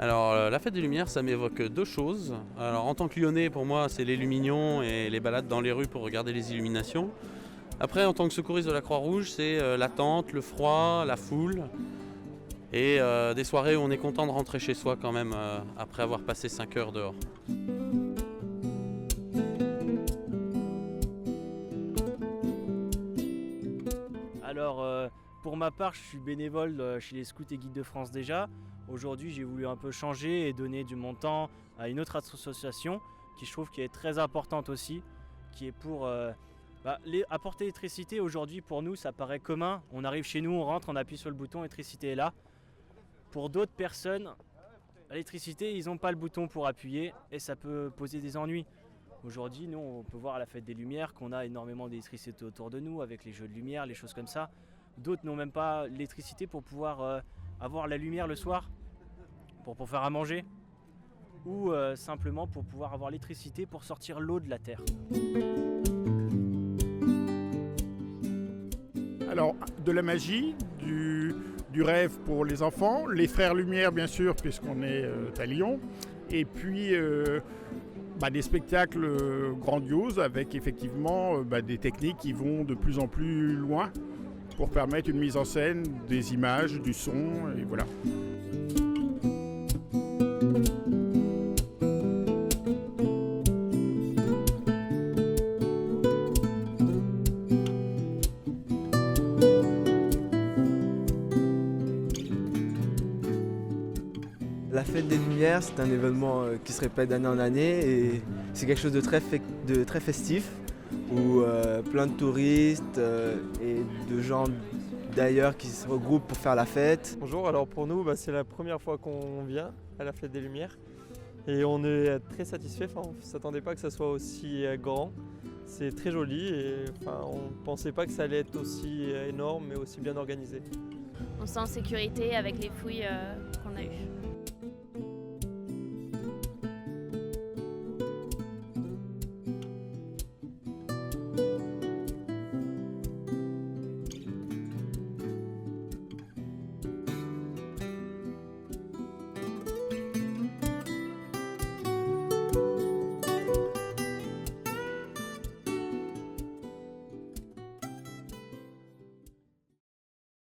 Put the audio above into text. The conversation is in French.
Alors la fête des Lumières, ça m'évoque deux choses. Alors en tant que Lyonnais, pour moi, c'est les Luminions et les balades dans les rues pour regarder les illuminations. Après, en tant que secouriste de la Croix-Rouge, c'est l'attente, le froid, la foule et des soirées où on est content de rentrer chez soi quand même après avoir passé 5 heures dehors. Alors, pour ma part, je suis bénévole chez les Scouts et Guides de France déjà. Aujourd'hui, j'ai voulu un peu changer et donner du mon temps à une autre association qui je trouve qui est très importante aussi, qui est pour apporter l'électricité. Aujourd'hui, pour nous, ça paraît commun. On arrive chez nous, on rentre, on appuie sur le bouton, l'électricité est là. Pour d'autres personnes, l'électricité, ils n'ont pas le bouton pour appuyer et ça peut poser des ennuis. Aujourd'hui, nous, on peut voir à la fête des Lumières qu'on a énormément d'électricité autour de nous, avec les jeux de lumière, les choses comme ça. D'autres n'ont même pas l'électricité pour pouvoir avoir la lumière le soir, pour faire à manger, ou simplement pour pouvoir avoir l'électricité pour sortir l'eau de la terre. Alors, de la magie, du rêve pour les enfants, les frères Lumière bien sûr, puisqu'on est à Lyon, et puis des spectacles grandioses avec effectivement des techniques qui vont de plus en plus loin pour permettre une mise en scène des images, du son, et voilà. La fête des Lumières, c'est un événement qui se répète d'année en année et c'est quelque chose de très festif où plein de touristes et de gens d'ailleurs qui se regroupent pour faire la fête. Bonjour, alors pour nous c'est la première fois qu'on vient à la fête des Lumières et on est très satisfait, on ne s'attendait pas que ça soit aussi grand. C'est très joli et on ne pensait pas que ça allait être aussi énorme et aussi bien organisé. On se sent en sécurité avec les fouilles qu'on a eues.